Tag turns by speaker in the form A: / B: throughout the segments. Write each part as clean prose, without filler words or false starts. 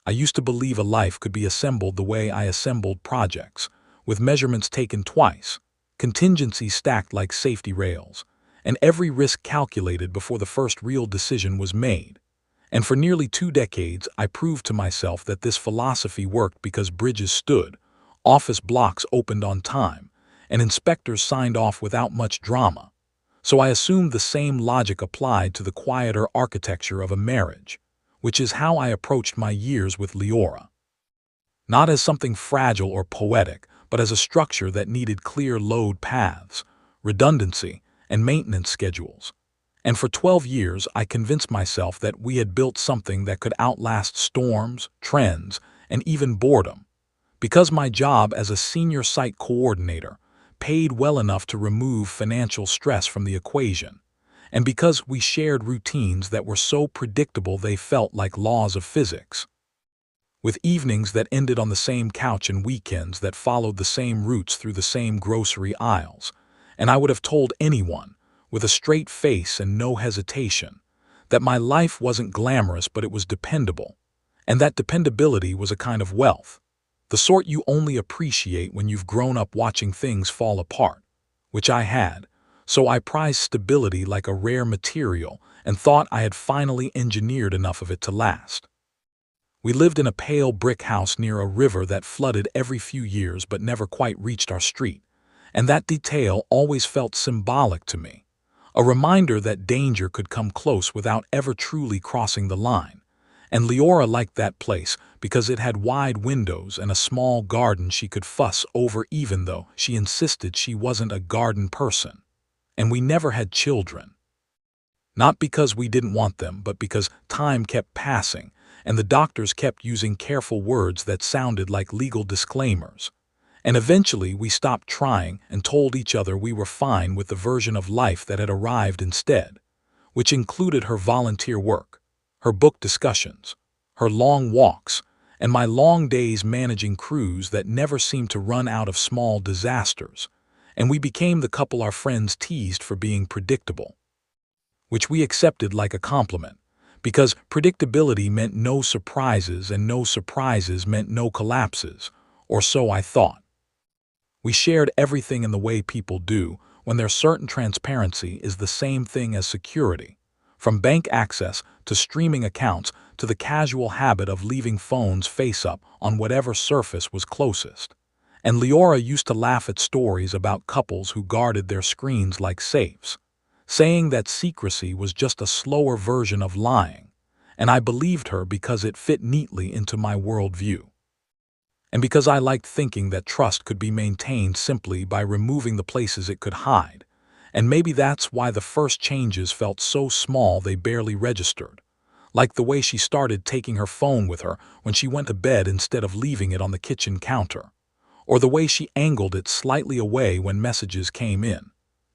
A: I used to believe a life could be assembled the way I assembled projects, with measurements taken twice, contingencies stacked like safety rails, and every risk calculated before the first real decision was made. And for nearly 2 decades, I proved to myself that this philosophy worked because bridges stood, office blocks opened on time, and inspectors signed off without much drama. So I assumed the same logic applied to the quieter architecture of a marriage, which is how I approached my years with Leora. Not as something fragile or poetic, but as a structure that needed clear load paths, redundancy, and maintenance schedules. And for 12 years, I convinced myself that we had built something that could outlast storms, trends, and even boredom. Because my job as a senior site coordinator paid well enough to remove financial stress from the equation, and because we shared routines that were so predictable they felt like laws of physics. With evenings that ended on the same couch and weekends that followed the same routes through the same grocery aisles, and I would have told anyone, with a straight face and no hesitation, that my life wasn't glamorous but it was dependable, and that dependability was a kind of wealth, the sort you only appreciate when you've grown up watching things fall apart, which I had, so I prized stability like a rare material and thought I had finally engineered enough of it to last. We lived in a pale brick house near a river that flooded every few years but never quite reached our street, and that detail always felt symbolic to me, a reminder that danger could come close without ever truly crossing the line. And Leora liked that place because it had wide windows and a small garden she could fuss over even though she insisted she wasn't a garden person. And we never had children. Not because we didn't want them, but because time kept passing, and the doctors kept using careful words that sounded like legal disclaimers. And eventually we stopped trying and told each other we were fine with the version of life that had arrived instead, which included her volunteer work, her book discussions, her long walks, and my long days managing crews that never seemed to run out of small disasters. And we became the couple our friends teased for being predictable, which we accepted like a compliment, because predictability meant no surprises and no surprises meant no collapses, or so I thought. We shared everything in the way people do when their certain transparency is the same thing as security, from bank access to streaming accounts to the casual habit of leaving phones face up on whatever surface was closest. And Leora used to laugh at stories about couples who guarded their screens like safes, saying that secrecy was just a slower version of lying, and I believed her because it fit neatly into my worldview. And because I liked thinking that trust could be maintained simply by removing the places it could hide, and maybe that's why the first changes felt so small they barely registered, like the way she started taking her phone with her when she went to bed instead of leaving it on the kitchen counter, or the way she angled it slightly away when messages came in,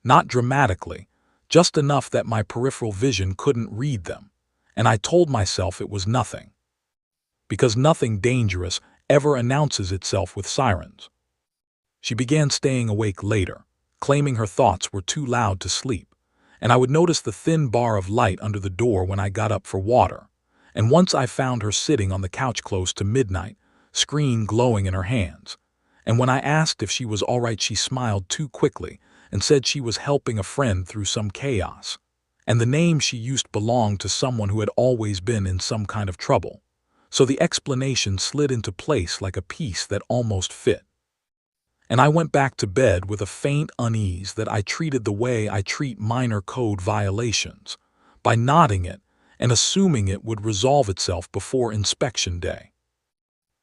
A: not dramatically, just enough that my peripheral vision couldn't read them, and I told myself it was nothing. Because nothing dangerous ever announces itself with sirens. She began staying awake later, claiming her thoughts were too loud to sleep, and I would notice the thin bar of light under the door when I got up for water, and once I found her sitting on the couch close to midnight, screen glowing in her hands, and when I asked if she was all right she smiled too quickly and said she was helping a friend through some chaos, and the name she used belonged to someone who had always been in some kind of trouble, so the explanation slid into place like a piece that almost fit. And I went back to bed with a faint unease that I treated the way I treat minor code violations, by nodding it and assuming it would resolve itself before inspection day.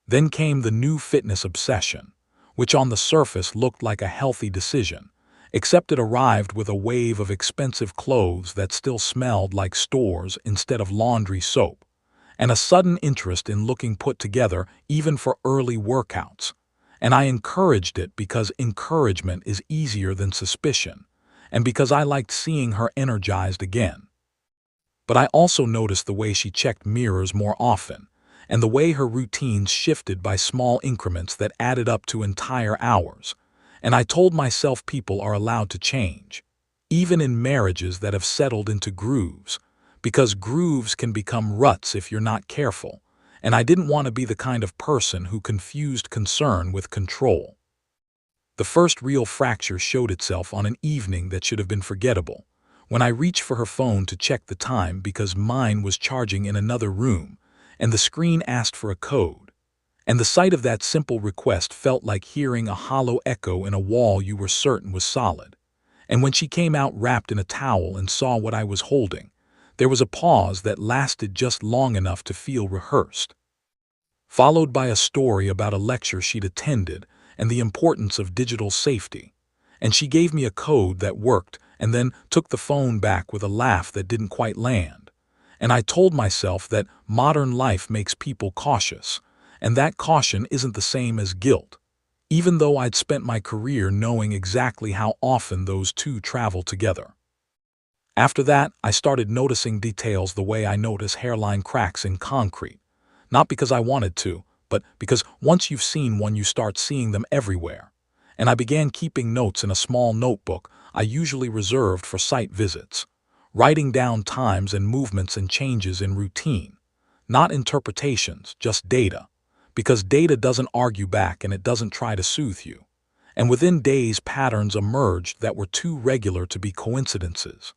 A: Then came the new fitness obsession, which on the surface looked like a healthy decision, except it arrived with a wave of expensive clothes that still smelled like stores instead of laundry soap, and a sudden interest in looking put together even for early workouts. And I encouraged it because encouragement is easier than suspicion, and because I liked seeing her energized again. But I also noticed the way she checked mirrors more often, and the way her routines shifted by small increments that added up to entire hours. And I told myself people are allowed to change, even in marriages that have settled into grooves, because grooves can become ruts if you're not careful, and I didn't want to be the kind of person who confused concern with control. The first real fracture showed itself on an evening that should have been forgettable, when I reached for her phone to check the time because mine was charging in another room, and the screen asked for a code. And the sight of that simple request felt like hearing a hollow echo in a wall you were certain was solid. And when she came out wrapped in a towel and saw what I was holding, there was a pause that lasted just long enough to feel rehearsed, followed by a story about a lecture she'd attended and the importance of digital safety. And she gave me a code that worked and then took the phone back with a laugh that didn't quite land. And I told myself that modern life makes people cautious, and that caution isn't the same as guilt, even though I'd spent my career knowing exactly how often those two travel together. After that, I started noticing details the way I notice hairline cracks in concrete, not because I wanted to, but because once you've seen one you start seeing them everywhere. And I began keeping notes in a small notebook I usually reserved for site visits, writing down times and movements and changes in routine, not interpretations, just data, because data doesn't argue back and it doesn't try to soothe you. And within days, patterns emerged that were too regular to be coincidences,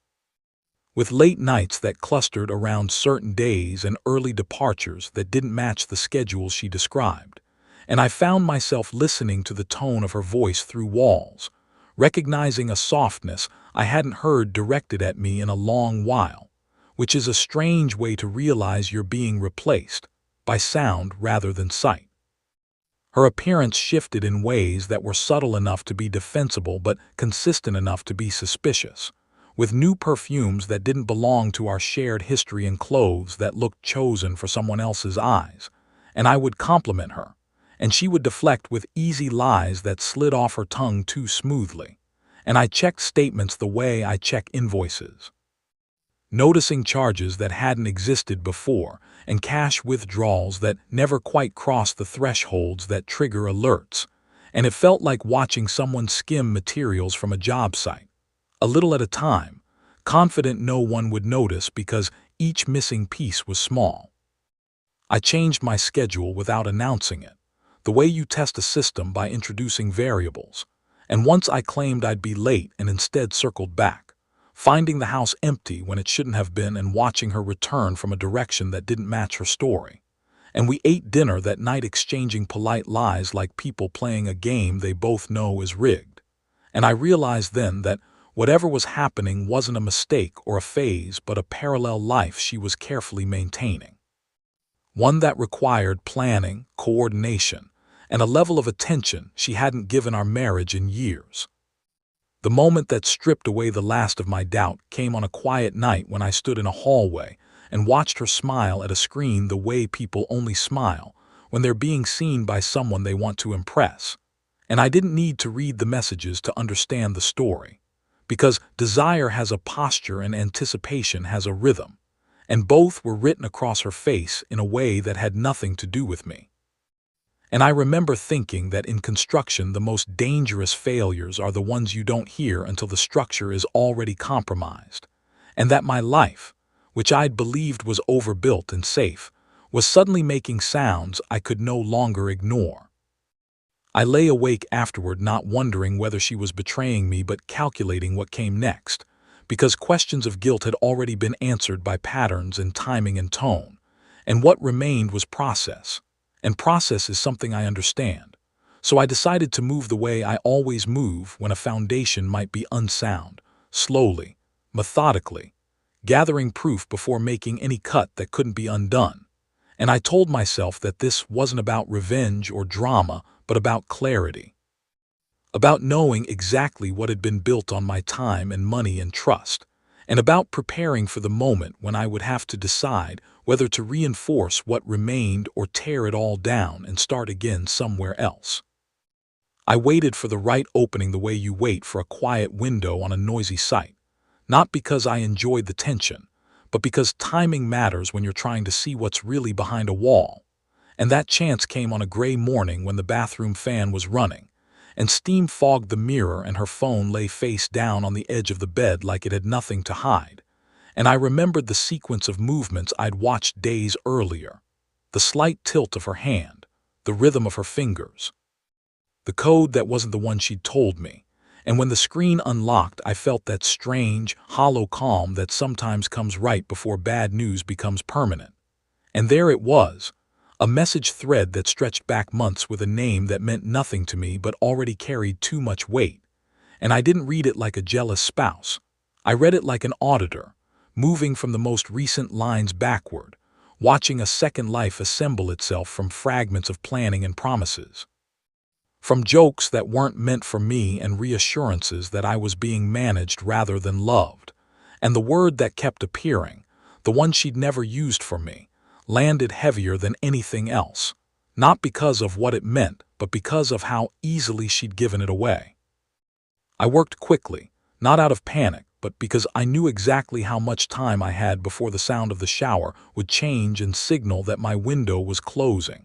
A: with late nights that clustered around certain days and early departures that didn't match the schedule she described. And I found myself listening to the tone of her voice through walls, recognizing a softness I hadn't heard directed at me in a long while, which is a strange way to realize you're being replaced by sound rather than sight. Her appearance shifted in ways that were subtle enough to be defensible but consistent enough to be suspicious, with new perfumes that didn't belong to our shared history and clothes that looked chosen for someone else's eyes. And I would compliment her, and she would deflect with easy lies that slid off her tongue too smoothly. And I checked statements the way I check invoices, noticing charges that hadn't existed before and cash withdrawals that never quite crossed the thresholds that trigger alerts. And it felt like watching someone skim materials from a job site, a little at a time, confident no one would notice because each missing piece was small. I changed my schedule without announcing it, the way you test a system by introducing variables. And once I claimed I'd be late and instead circled back, finding the house empty when it shouldn't have been and watching her return from a direction that didn't match her story. And we ate dinner that night exchanging polite lies like people playing a game they both know is rigged. And I realized then that whatever was happening wasn't a mistake or a phase but a parallel life she was carefully maintaining, one that required planning, coordination, and a level of attention she hadn't given our marriage in years. The moment that stripped away the last of my doubt came on a quiet night when I stood in a hallway and watched her smile at a screen the way people only smile when they're being seen by someone they want to impress. And I didn't need to read the messages to understand the story, because desire has a posture and anticipation has a rhythm, and both were written across her face in a way that had nothing to do with me. And I remember thinking that in construction the most dangerous failures are the ones you don't hear until the structure is already compromised, and that my life, which I'd believed was overbuilt and safe, was suddenly making sounds I could no longer ignore. I lay awake afterward not wondering whether she was betraying me but calculating what came next, because questions of guilt had already been answered by patterns in timing and tone, and what remained was process. And process is something I understand. So I decided to move the way I always move when a foundation might be unsound, slowly, methodically, gathering proof before making any cut that couldn't be undone. And I told myself that this wasn't about revenge or drama, but about clarity, about knowing exactly what had been built on my time and money and trust, and about preparing for the moment when I would have to decide whether to reinforce what remained or tear it all down and start again somewhere else. I waited for the right opening the way you wait for a quiet window on a noisy site, not because I enjoyed the tension, but because timing matters when you're trying to see what's really behind a wall. And that chance came on a gray morning when the bathroom fan was running, and steam fogged the mirror and her phone lay face down on the edge of the bed like it had nothing to hide. And I remembered the sequence of movements I'd watched days earlier. The slight tilt of her hand, the rhythm of her fingers. The code that wasn't the one she'd told me. And when the screen unlocked, I felt that strange, hollow calm that sometimes comes right before bad news becomes permanent. And there it was, a message thread that stretched back months with a name that meant nothing to me but already carried too much weight. And I didn't read it like a jealous spouse. I read it like an auditor, moving from the most recent lines backward, watching a second life assemble itself from fragments of planning and promises. From jokes that weren't meant for me and reassurances that I was being managed rather than loved. And the word that kept appearing, the one she'd never used for me, landed heavier than anything else. Not because of what it meant, but because of how easily she'd given it away. I worked quickly, not out of panic, but because I knew exactly how much time I had before the sound of the shower would change and signal that my window was closing.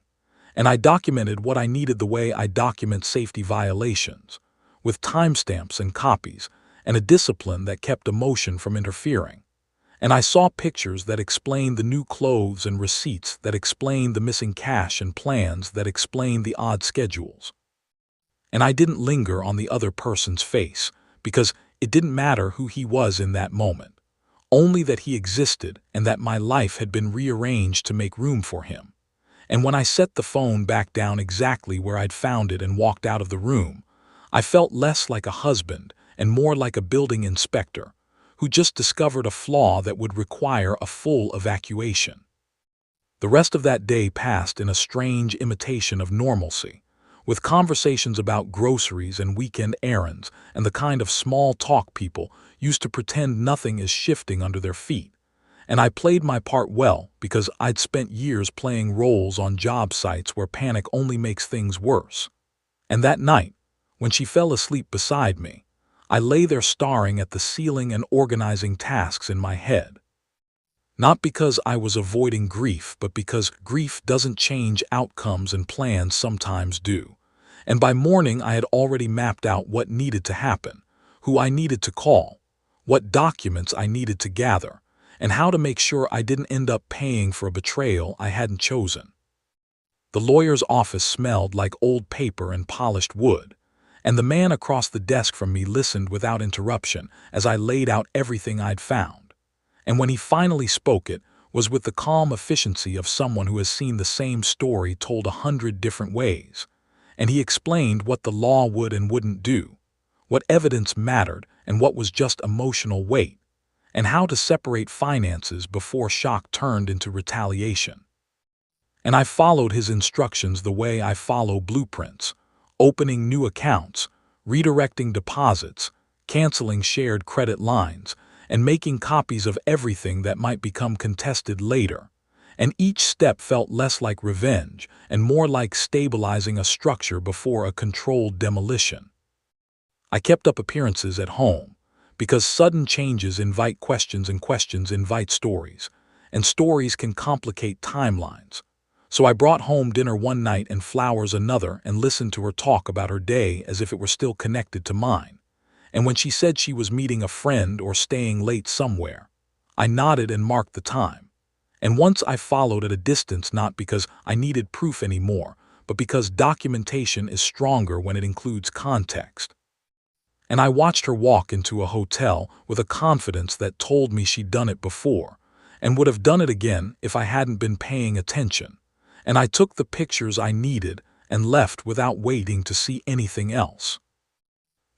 A: And I documented what I needed the way I document safety violations, with timestamps and copies, and a discipline that kept emotion from interfering. And I saw pictures that explained the new clothes and receipts that explained the missing cash and plans that explained the odd schedules. And I didn't linger on the other person's face, because it didn't matter who he was in that moment, only that he existed and that my life had been rearranged to make room for him. And when I set the phone back down exactly where I'd found it and walked out of the room, I felt less like a husband and more like a building inspector who just discovered a flaw that would require a full evacuation. The rest of that day passed in a strange imitation of normalcy, with conversations about groceries and weekend errands and the kind of small talk people used to pretend nothing is shifting under their feet. And I played my part well because I'd spent years playing roles on job sites where panic only makes things worse. And that night, when she fell asleep beside me, I lay there staring at the ceiling and organizing tasks in my head. Not because I was avoiding grief, but because grief doesn't change outcomes and plans sometimes do. And by morning I had already mapped out what needed to happen, who I needed to call, what documents I needed to gather, and how to make sure I didn't end up paying for a betrayal I hadn't chosen. The lawyer's office smelled like old paper and polished wood, and the man across the desk from me listened without interruption as I laid out everything I'd found. And when he finally spoke, it was with the calm efficiency of someone who has seen the same story told 100 different ways. And he explained what the law would and wouldn't do, what evidence mattered and what was just emotional weight, and how to separate finances before shock turned into retaliation. And I followed his instructions the way I follow blueprints, opening new accounts, redirecting deposits, canceling shared credit lines, and making copies of everything that might become contested later. And each step felt less like revenge and more like stabilizing a structure before a controlled demolition. I kept up appearances at home, because sudden changes invite questions and questions invite stories, and stories can complicate timelines. So I brought home dinner one night and flowers another and listened to her talk about her day as if it were still connected to mine. And when she said she was meeting a friend or staying late somewhere, I nodded and marked the time. And once I followed at a distance, not because I needed proof anymore, but because documentation is stronger when it includes context. And I watched her walk into a hotel with a confidence that told me she'd done it before, and would have done it again if I hadn't been paying attention. And I took the pictures I needed and left without waiting to see anything else.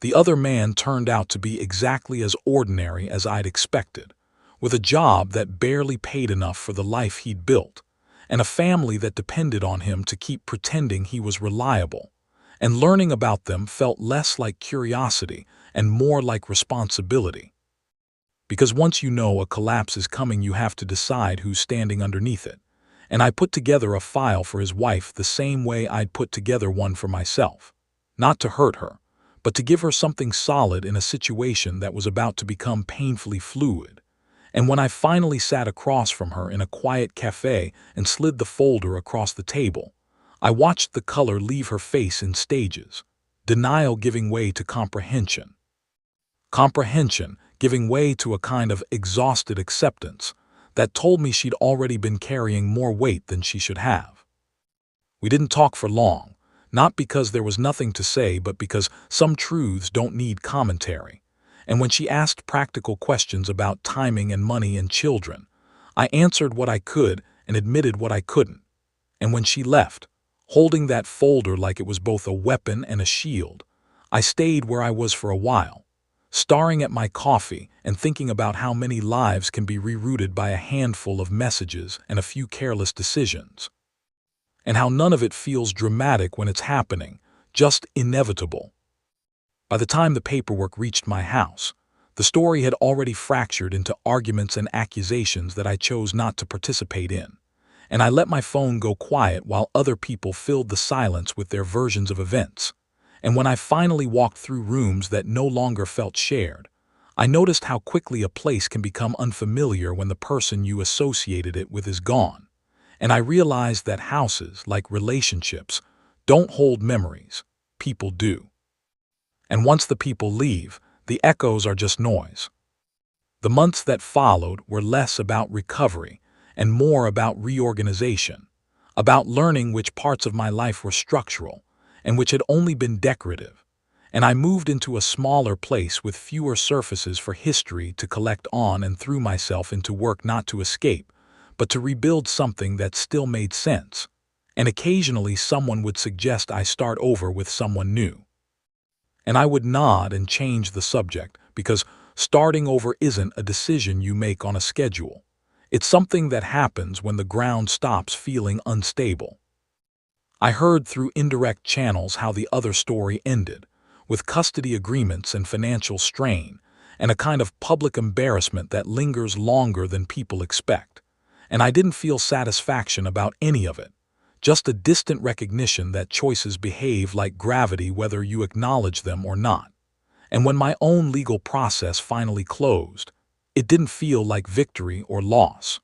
A: The other man turned out to be exactly as ordinary as I'd expected, with a job that barely paid enough for the life he'd built, and a family that depended on him to keep pretending he was reliable. And learning about them felt less like curiosity and more like responsibility. Because once you know a collapse is coming, you have to decide who's standing underneath it. And I put together a file for his wife the same way I'd put together one for myself. Not to hurt her, but to give her something solid in a situation that was about to become painfully fluid. And when I finally sat across from her in a quiet cafe and slid the folder across the table, I watched the color leave her face in stages, denial giving way to comprehension. Comprehension giving way to a kind of exhausted acceptance, that told me she'd already been carrying more weight than she should have. We didn't talk for long, not because there was nothing to say, but because some truths don't need commentary. And when she asked practical questions about timing and money and children, I answered what I could and admitted what I couldn't. And when she left, holding that folder like it was both a weapon and a shield, I stayed where I was for a while, staring at my coffee and thinking about how many lives can be rerouted by a handful of messages and a few careless decisions. And how none of it feels dramatic when it's happening, just inevitable. By the time the paperwork reached my house, the story had already fractured into arguments and accusations that I chose not to participate in, and I let my phone go quiet while other people filled the silence with their versions of events. And when I finally walked through rooms that no longer felt shared, I noticed how quickly a place can become unfamiliar when the person you associated it with is gone. And I realized that houses, like relationships, don't hold memories, people do. And once the people leave, the echoes are just noise. The months that followed were less about recovery and more about reorganization, about learning which parts of my life were structural and which had only been decorative. And I moved into a smaller place with fewer surfaces for history to collect on and threw myself into work not to escape, but to rebuild something that still made sense. And occasionally someone would suggest I start over with someone new. And I would nod and change the subject, because starting over isn't a decision you make on a schedule. It's something that happens when the ground stops feeling unstable. I heard through indirect channels how the other story ended, with custody agreements and financial strain, and a kind of public embarrassment that lingers longer than people expect. And I didn't feel satisfaction about any of it. Just a distant recognition that choices behave like gravity whether you acknowledge them or not. And when my own legal process finally closed, it didn't feel like victory or loss.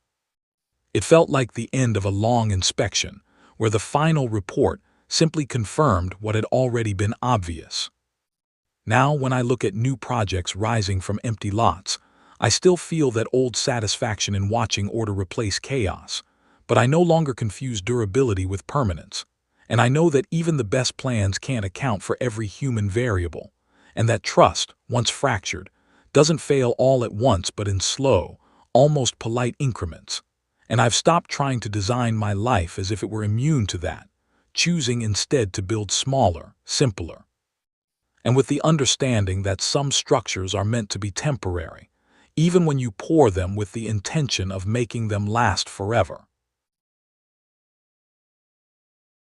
A: It felt like the end of a long inspection, where the final report simply confirmed what had already been obvious. Now, when I look at new projects rising from empty lots, I still feel that old satisfaction in watching order replace chaos. But I no longer confuse durability with permanence, and I know that even the best plans can't account for every human variable, and that trust, once fractured, doesn't fail all at once but in slow, almost polite increments. And I've stopped trying to design my life as if it were immune to that, choosing instead to build smaller, simpler. And with the understanding that some structures are meant to be temporary, even when you pour them with the intention of making them last forever.